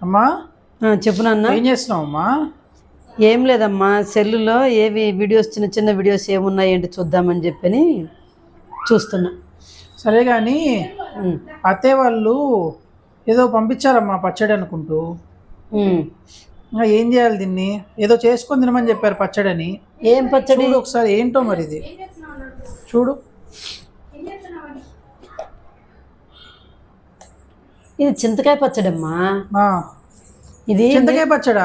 అమ్మా చెప్పు నాన్న. ఏం చేస్తున్నావు అమ్మా? ఏం లేదమ్మా, సెల్లులో ఏవి వీడియోస్ చిన్న చిన్న వీడియోస్ ఏమున్నాయి ఏంటి చూద్దామని చెప్పని చూస్తున్నా. సరే కానీ అత్తయ్య వాళ్ళు ఏదో పంపించారమ్మా పచ్చడి అనుకుంటూ. ఇంకా ఏం చేయాలి దీన్ని? ఏదో చేసుకొని తినమని చెప్పారు పచ్చడని. ఏం పచ్చడి? చూడు ఒకసారి ఏంటో మరి ఇది చూడు. ఇది చింతకాయ పచ్చడి అమ్మా. ఇది చింతకాయ పచ్చడా?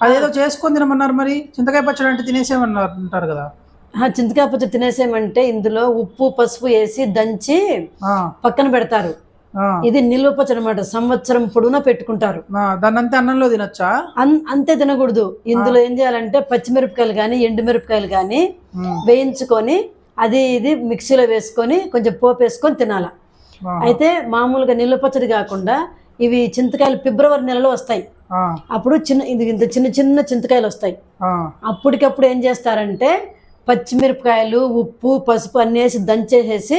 అదేదో చేసుకొని తినమన్నారు, మరి చింతకాయ పచ్చడి అంటే తినేసేమన్నారు అంటారు కదా. చింతకాయ పచ్చడి తినేసేమంటే ఇందులో ఉప్పు పసుపు వేసి దంచి పక్కన పెడతారు. ఇది నిల్వ పచ్చడి అనమాట, సంవత్సరం పొడుగునా పెట్టుకుంటారు. దాన్ని అంతే అన్నంలో తినొచ్చా? అంతే తినకూడదు. ఇందులో ఏం చేయాలంటే పచ్చిమిరపకాయలు కానీ ఎండుమిరపకాయలు కానీ వేయించుకొని అది ఇది మిక్సీలో వేసుకొని కొంచెం పోపు వేసుకొని తినాల. అయితే మామూలుగా నిల్వ పచ్చడి కాకుండా ఇవి చింతకాయలు ఫిబ్రవరి నెలలో వస్తాయి. అప్పుడు ఇంత చిన్న చిన్న చింతకాయలు వస్తాయి. అప్పటికప్పుడు ఏం చేస్తారంటే పచ్చిమిరపకాయలు ఉప్పు పసుపు అన్నీ వేసి దంచేసేసి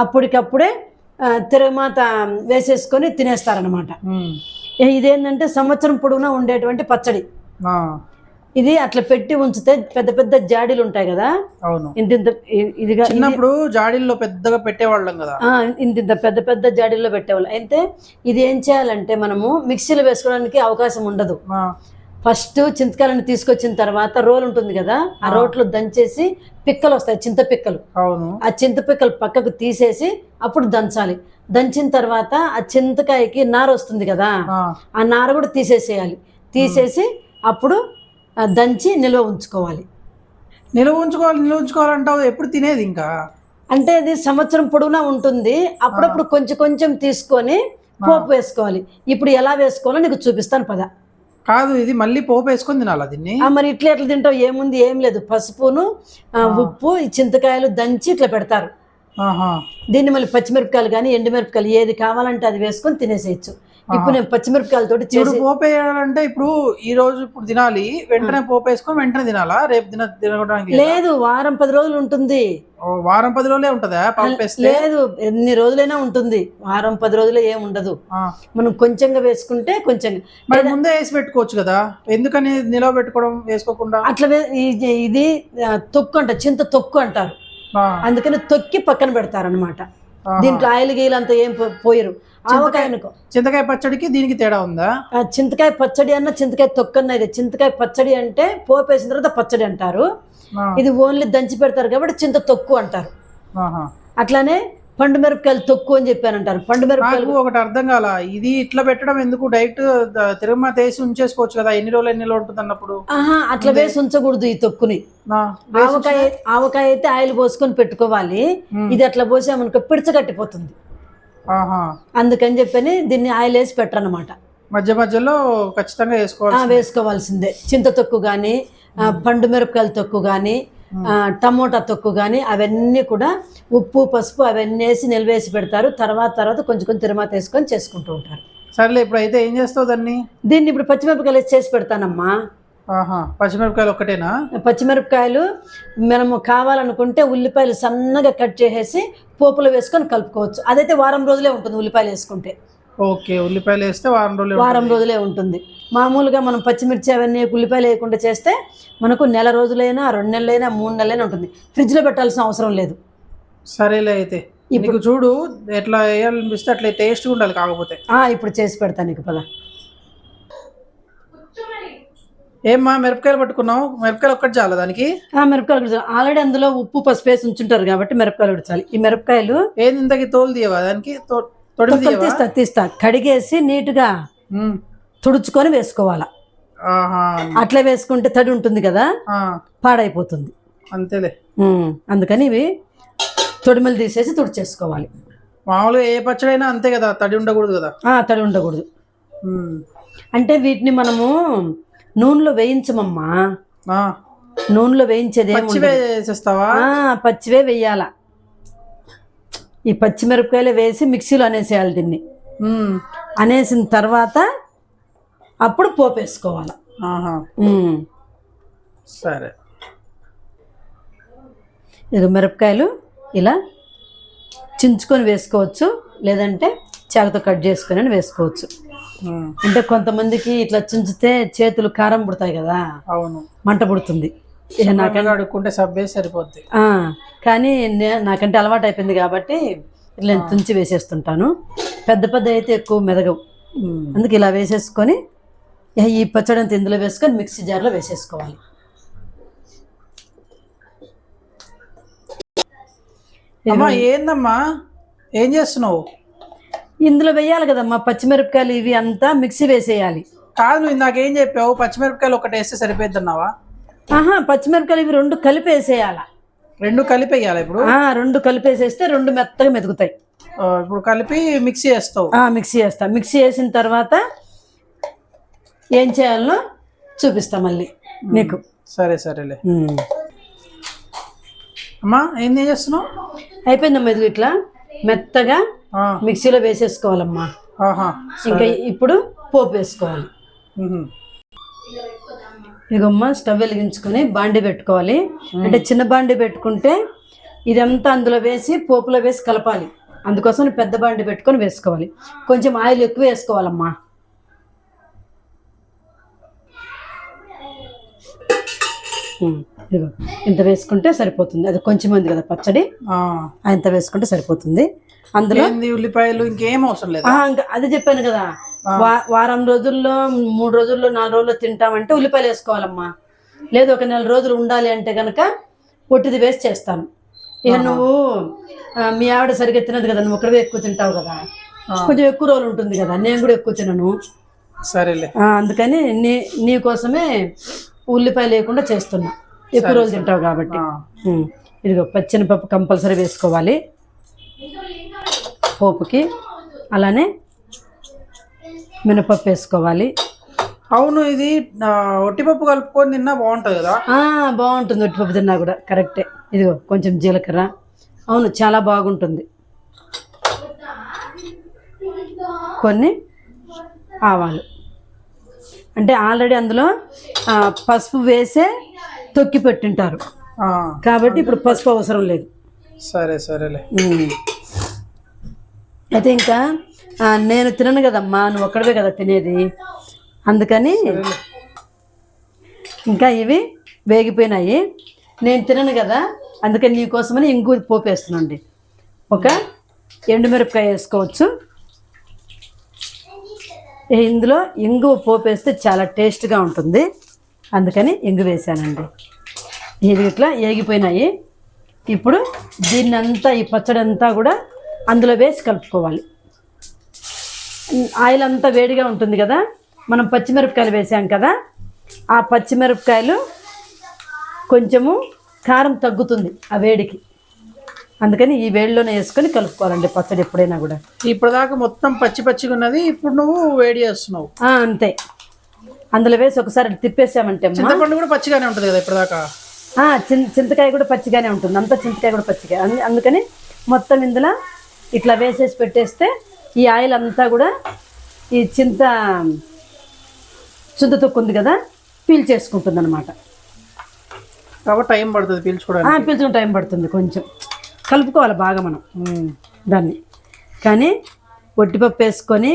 అప్పటికప్పుడే తిరగమాత వేసేసుకొని తినేస్తారనమాట. ఇదేంటంటే సంవత్సరం పొడవునా ఉండేటువంటి పచ్చడి. ఇది అట్లా పెట్టి ఉంచితే పెద్ద పెద్ద జాడీలు ఉంటాయి కదా. అవును, ఇదిగా చిన్నప్పుడు జాడీల్లో పెద్దగా పెట్టేవాళ్ళం కదా. ఇంత పెద్ద పెద్ద జాడీల్లో పెట్టేవాళ్ళం. అయితే ఇది ఏం చేయాలంటే మనము మిక్సీలో వేసుకోవడానికి అవకాశం ఉండదు. ఫస్ట్ చింతకాయలను తీసుకొచ్చిన తర్వాత రోలు ఉంటుంది కదా, ఆ రోట్లో దంచేసి పిక్కలు వస్తాయి, చింత పిక్కలు. ఆ చింత పిక్కలు పక్కకు తీసేసి అప్పుడు దంచాలి. దంచిన తర్వాత ఆ చింతకాయకి నార వస్తుంది కదా, ఆ నార కూడా తీసేసేయాలి. తీసేసి అప్పుడు దంచి నిల్వ ఉంచుకోవాలి. నిల్వ ఉంచుకోవాలంటావు? ఎప్పుడు తినేది ఇంకా? అంటే అది సంవత్సరం పొడవునా ఉంటుంది. అప్పుడప్పుడు కొంచెం కొంచెం తీసుకొని పోపు వేసుకోవాలి. ఇప్పుడు ఎలా వేసుకోవాలో నీకు చూపిస్తాను పద. కాదు, ఇది మళ్ళీ పోపు వేసుకొని తినాలా దీన్ని? మరి ఇట్లా ఎట్లా తింటావు? ఏముంది, ఏం లేదు, పసుపును ఉప్పు ఈ చింతకాయలు దంచి ఇట్లా పెడతారు. దీన్ని మళ్ళీ పచ్చిమిరపకాయలు కానీ ఎండుమిరపకాయలు ఏది కావాలంటే అది వేసుకొని తినేసేయచ్చు. ఇప్పుడు నేను పచ్చిమిరపకాయలతో పోపు వేయాలంటే ఇప్పుడు ఈ రోజు ఇప్పుడు తినాలి, వెంటనే పోపు వేసుకొని వెంటనే తినాలా? రేపు తినడానికి లేదు, వారం 10 రోజులు ఉంటుంది. వారం 10 రోజులే ఉంటుందా పోపు వేస్తే? లేదు, ఎన్ని రోజులైనా ఉంటుంది. వారం 10 రోజులే ఏం ఉండదు. మనం కొంచెంగా వేసుకుంటే కొంచెం మరి ముందే వేసి పెట్టుకోవచ్చు కదా, ఎందుకని నిలవ పెట్టుకోవడం వేసుకోకుండా? అట్లా ఇది తొక్కు అంట, చింత తొక్కు అంటారు. అందుకని తొక్కి పక్కన పెడతారనమాట. దీంట్లో ఆయిల్ గీలు అంతా ఏం పోయరు. ఆవకాయనుకో చింతకాయ పచ్చడికి దీనికి తేడా ఉందా? చింతకాయ పచ్చడి అన్న చింతకాయ తొక్కన్న. ఇది చింతకాయ పచ్చడి అంటే పోపు వేసిన తర్వాత పచ్చడి అంటారు. ఇది ఓన్లీ దంచి పెడతారు కాబట్టి చింత తొక్కు అంటారు. అట్లానే పండు మిరపకాయలు తొక్కు అని చెప్పానంటారు. పండు మిరపకాయలు ఒకటి అర్థం కాల, ఇది ఇట్లా పెట్టడం ఎందుకు? డైరెక్ట్ తిరుమల వేసి ఉంచేసుకోవచ్చు కదా, ఎన్ని రోజులు ఉంటుంది అన్నప్పుడు. అట్లా వేసి ఉంచకూడదు ఈ తొక్కుని. ఆవకాయ అయితే ఆయిల్ పోసుకొని పెట్టుకోవాలి. ఇది అట్లా పోసామనుకో పిడచగట్టిపోతుంది. అందుకని చెప్పని దీన్ని ఆయిల్ వేసి పెట్టరన్నమాట. మధ్య మధ్యలో ఖచ్చితంగా వేసుకోవాల్సిందే. చింత తొక్కు కానీ పండు మిరపకాయల తొక్కు కానీ టమోటా తొక్కు కానీ అవన్నీ కూడా ఉప్పు పసుపు అవన్నీ వేసి నిల్వేసి పెడతారు. తర్వాత కొంచెం కొంచెం తిరుమత వేసుకొని చేసుకుంటూ ఉంటారు. సరేలే, ఇప్పుడు అయితే ఏం చేస్తావు దీన్ని? ఇప్పుడు పచ్చిమిరపకాయలు వేసి చేసి పెడతానమ్మా. పచ్చిమిరపకాయలు ఒక్కటేనా? పచ్చిమిరపకాయలు మనము కావాలనుకుంటే ఉల్లిపాయలు సన్నగా కట్ చేసేసి పోపులో వేసుకొని కలుపుకోవచ్చు. అదైతే వారం రోజులే ఉంటుంది ఉల్లిపాయలు వేసుకుంటే. ఓకే, ఉల్లిపాయలు వేస్తే వారం రోజులే ఉంటుంది. మామూలుగా మనం పచ్చిమిర్చి అవన్నీ ఉల్లిపాయలు వేయకుండా చేస్తే మనకు 1 నెల రోజులైనా 2 నెలలైనా 3 నెలలైనా ఉంటుంది. ఫ్రిడ్జ్లో పెట్టాల్సిన అవసరం లేదు. సరేలే, అయితే ఇప్పుడు చూడు ఎట్లా వేయాలనిపిస్తే అట్లా టేస్ట్గా ఉండాలి. కాకపోతే ఇప్పుడు చేసి పెడతాను నీకు పద. ఏమ్మా మిరపకాయలు పట్టుకున్నావు? మిరపకాయలు ఒక్కటి చాలు దానికి? మిరపకాయలు ఆల్రెడీ అందులో ఉప్పు పసుపు వేసి ఉంచుంటారు కాబట్టి మిరపకాయలు చాలు. ఈ మిరపకాయలు ఏంది ఇంతకి తోలు తీయవా దానికి? తీస్తా కడిగేసి నీట్గా తుడుచుకొని వేసుకోవాలా. అట్లా వేసుకుంటే తడి ఉంటుంది కదా, పాడైపోతుంది. అంతేలే, అందుకని ఇవి తొడిమలు తీసేసి తుడిచేసుకోవాలి. మామూలుగా ఏ పచ్చడైనా అంతే కదా, తడి ఉండకూడదు కదా. తడి ఉండకూడదు. అంటే వీటిని మనము నూనెలో వేయించమమ్మా. నూనెలో వేయించేది పచ్చివే వేయాల. ఈ పచ్చిమిరపకాయలు వేసి మిక్సీలో అనేసేయాలి దీన్ని. అనేసిన తర్వాత అప్పుడు పోపు వేసుకోవాలి. సరే, ఇక మిరపకాయలు ఇలా చించుకొని వేసుకోవచ్చు, లేదంటే చాకుతో కట్ చేసుకొని వేసుకోవచ్చు. అంటే కొంతమందికి ఇట్లా చుంచితే చేతులు కారం పుడతాయి కదా, అవును, మంట పుడుతుంది. నాకంటే అడుక్కుంటే సబ్బే సరిపోద్ది. కానీ నాకంటే అలవాటు అయిపోయింది కాబట్టి ఇట్లా నేను తుంచి వేసేస్తుంటాను. పెద్ద పెద్ద అయితే ఎక్కువ మెదగవు, అందుకే ఇలా వేసేసుకొని ఈ పచ్చడి అంతా ఇందులో వేసుకొని మిక్సీ జార్లో వేసేసుకోవాలి. అమ్మా ఏందమ్మా ఏం చేస్తున్నావు? ఇందులో వేయాలి కదమ్మా పచ్చిమిరపకాయలు, ఇవి అంతా మిక్సీ వేసేయాలి. కాదు, నువ్వు నాకేం చెప్పావు? పచ్చిమిరపకాయలు ఒకటి వేస్తే సరిపోద్ది అన్నావా? పచ్చిమిరపకాయలు ఇవి 2 కలిపి వేసేయాల. 2 కలిపి వేయాలి ఇప్పుడు? 2 కలిపి వేసేస్తే 2 మెత్తగా మెతుకుతాయి. ఇప్పుడు కలిపి మిక్సీ వేస్తావు? మిక్సీ వేస్తా. మిక్సీ వేసిన తర్వాత ఏం చేయాలో చూపిస్తా మళ్ళీ నీకు. సరే సరేలే. అమ్మా ఏం చేస్తున్నావు? అయిపోయిందమ్మా, ఇది ఇట్లా మెత్తగా మిక్సీలో వేసేసుకోవాలమ్మా. ఇంకా ఇప్పుడు పోపు వేసుకోవాలి. ఇదిగమ్మా స్టవ్ వెలిగించుకొని బాండి పెట్టుకోవాలి. అంటే చిన్న బాండి పెట్టుకుంటే ఇదంతా అందులో వేసి పోపులో వేసి కలపాలి. అందుకోసం పెద్ద బాండి పెట్టుకొని వేసుకోవాలి. కొంచెం ఆయిల్ ఎక్కువ వేసుకోవాలమ్మా. ఇదిగో ఇంత వేసుకుంటే సరిపోతుంది. అది కొంచెం ఉంది కదా పచ్చడి, ఇంత వేసుకుంటే సరిపోతుంది. అందులో ఉల్లిపాయలు ఇంకేం అవసరం లేదు. ఇంకా అదే చెప్పాను కదా, వారం రోజుల్లో 3 రోజుల్లో 4 రోజుల్లో తింటామంటే ఉల్లిపాయలు వేసుకోవాలమ్మా. లేదు ఒక 4 రోజులు ఉండాలి అంటే కనుక పొట్టిది వేసి చేస్తాను. ఇక నువ్వు మీ ఆవిడ సరిగ్గా తినదు కదా, నువ్వు ఒకటే ఎక్కువ తింటావు కదా, కొంచెం ఎక్కువ రోజులు ఉంటుంది కదా, నేను కూడా ఎక్కువ తినను. సరేలే, అందుకని నీ కోసమే ఉల్లిపాయ లేకుండా చేస్తున్నా, ఎక్కువ రోజులు తింటావు కాబట్టి. ఇదిగో పచ్చెనపప్పు కంపల్సరీ వేసుకోవాలి పోపుకి. అలానే మినపప్పు వేసుకోవాలి. అవును, ఇది ఒట్టిపప్పు కలుపుకొని తిన్నా బాగుంటుంది కదా? బాగుంటుంది, ఒట్టిపప్పు తిన్నా కూడా కరెక్టే. ఇదిగో కొంచెం జీలకర్ర, అవును చాలా బాగుంటుంది. కొన్ని ఆవాలు, అంటే ఆల్రెడీ అందులో పసుపు వేసే తొక్కి పెట్టింటారు కాబట్టి ఇప్పుడు పసుపు అవసరం లేదు. సరే సరేలే. అయితే ఇంకా నేను తినను కదమ్మా, నువ్వు ఒక్కడవే కదా తినేది, అందుకని ఇంకా ఇవి వేగిపోయినాయి. నేను తినను కదా, అందుకని నీకోసమని ఇంగు పోపు వేస్తున్నాండి. ఒక ఎండుమిరపకాయ వేసుకోవచ్చు. ఇందులో ఇంగు పోపు వేస్తే చాలా టేస్ట్గా ఉంటుంది, అందుకని ఇంగు వేసానండి. ఇది ఇట్లా వేగిపోయినాయి. ఇప్పుడు దీన్నంతా ఈ పచ్చడి అంతా కూడా అందులో వేసి కలుపుకోవాలి. ఆయిల్ అంతా వేడిగా ఉంటుంది కదా, మనం పచ్చిమిరపకాయలు వేసాం కదా, ఆ పచ్చిమిరపకాయలు కొంచెము కారం తగ్గుతుంది ఆ వేడికి, అందుకని ఈ వేడిలోనే వేసుకొని కలుపుకోవాలండి పచ్చడి ఎప్పుడైనా కూడా. ఇప్పటిదాకా మొత్తం పచ్చిగా ఉన్నది, ఇప్పుడు నువ్వు వేడి చేస్తున్నావు. అంతే, అందులో వేసి ఒకసారి తిప్పేసామంటే చింతపండు కూడా పచ్చిగానే ఉంటుంది కదా ఇప్పటిదాకా? చింతకాయ కూడా పచ్చిగానే ఉంటుంది, అంతా చింతకాయ కూడా పచ్చిగా, అందుకని మొత్తం ఇందులో ఇట్లా వేసేసి పెట్టేస్తే ఈ ఆయిల్ అంతా కూడా ఈ చింత తొక్కు ఉంది కదా పీల్ చేసుకుంటుంది అనమాట. కాబట్టి టైం పడుతుంది పీల్చుకోవడానికి. పీల్చుకునే టైం పడుతుంది, కొంచెం కలుపుకోవాలి బాగా మనం దాన్ని. కానీ ఒట్టిపప్పు వేసుకొని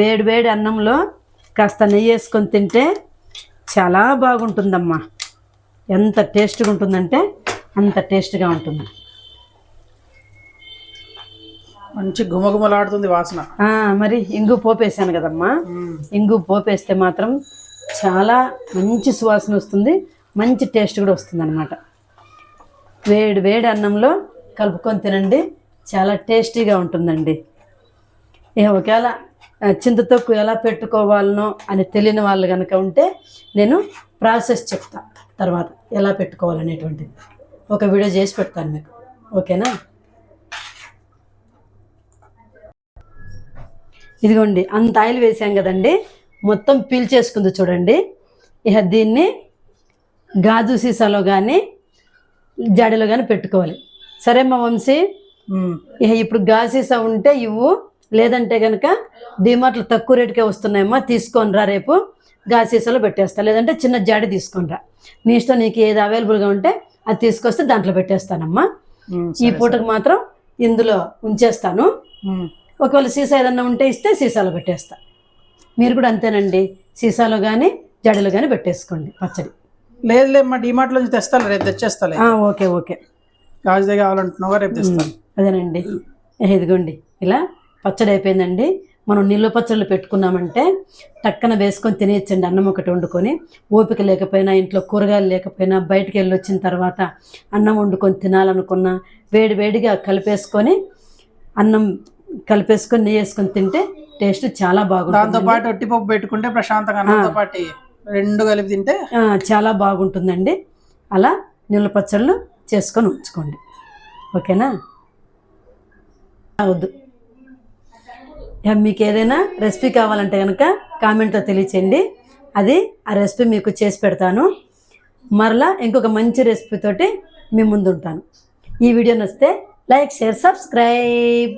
వేడి వేడి అన్నంలో కాస్త నెయ్యి వేసుకొని తింటే చాలా బాగుంటుందమ్మా. ఎంత టేస్ట్గా ఉంటుందంటే అంత టేస్ట్గా ఉంటుంది. మంచి గుమగుమలాడుతుంది వాసన. మరి ఇంగు పోపేసాను కదమ్మా, ఇంగు పోపేస్తే మాత్రం చాలా మంచి సువాసన వస్తుంది, మంచి టేస్ట్ కూడా వస్తుంది అనమాట. వేడి వేడి అన్నంలో కలుపుకొని తినండి, చాలా టేస్టీగా ఉంటుందండి. ఒకవేళ చింతతొక్కు ఎలా పెట్టుకోవాలనో అని తెలియని వాళ్ళు కనుక ఉంటే నేను ప్రాసెస్ చెప్తా తర్వాత ఎలా పెట్టుకోవాలనేటువంటిది ఒక వీడియో చేసి పెడతాను మీకు, ఓకేనా? ఇదిగోండి అంత ఆయిల్ వేసాం కదండి, మొత్తం పీల్చేసుకుంది చూడండి. ఇక దీన్ని గాజు సీసాలో కానీ జాడీలో కానీ పెట్టుకోవాలి. సరే మా వంశీ, ఇక ఇప్పుడు గాజు సీసా ఉంటే ఇవ్వు, లేదంటే కనుక డిమార్ట్లో తక్కువ రేటుకే వస్తున్నాయమ్మా, తీసుకొని రా, రేపు గాజు సీసాలో పెట్టేస్తా, లేదంటే చిన్న జాడీ తీసుకొని రా, నీ ఇష్టం, నీకు ఏది అవైలబుల్గా ఉంటే అది తీసుకొస్తే దాంట్లో పెట్టేస్తానమ్మా. ఈ పూటకు మాత్రం ఇందులో ఉంచేస్తాను, ఒకవేళ సీసా ఏదన్నా ఉంటే ఇస్తే సీసాలో పెట్టేస్తా. మీరు కూడా అంతేనండి, సీసాలో కానీ జడలో కానీ పెట్టేసుకోండి పచ్చడి. లేదులేమ్మా, డిమార్ట్ నుంచి తెస్తాను, రేపు తెచ్చేస్తాలే. Okay okay. గాజుదే కావాలంటున్నావా, రేపు తెస్తాను. అదేనండి, ఇదిగోండి ఇలా పచ్చడి అయిపోయిందండి. మనం నిల్వ పచ్చళ్ళు పెట్టుకున్నామంటే టక్కన వేసుకొని తినేయచ్చండి. అన్నం ఒకటి వండుకొని, ఓపిక లేకపోయినా, ఇంట్లో కూరగాయలు లేకపోయినా, బయటికి వెళ్ళి వచ్చిన తర్వాత అన్నం వండుకొని తినాలనుకున్నా వేడి వేడిగా కలిపేసుకొని అన్నం కలిపేసుకొని నెయ్యి వేసుకొని తింటే టేస్ట్ చాలా బాగుంటుంది. దాంతోపాటు ఒట్టిపప్పు పెట్టుకుంటే ప్రశాంతంగా అన్నంతో పాటు రెండు కలిపి తింటే చాలా బాగుంటుందండి. అలా నిల్వ పచ్చళ్ళు చేసుకొని ఉంచుకోండి, ఓకేనా? వద్దు, మీకు ఏదైనా రెసిపీ కావాలంటే కనుక కామెంట్లో తెలియచేయండి, ఆ రెసిపీ మీకు చేసి పెడతాను. మరలా ఇంకొక మంచి రెసిపీ తోటి మీ ముందు ఉంటాను. ఈ వీడియో నచ్చితే లైక్, షేర్, సబ్స్క్రైబ్.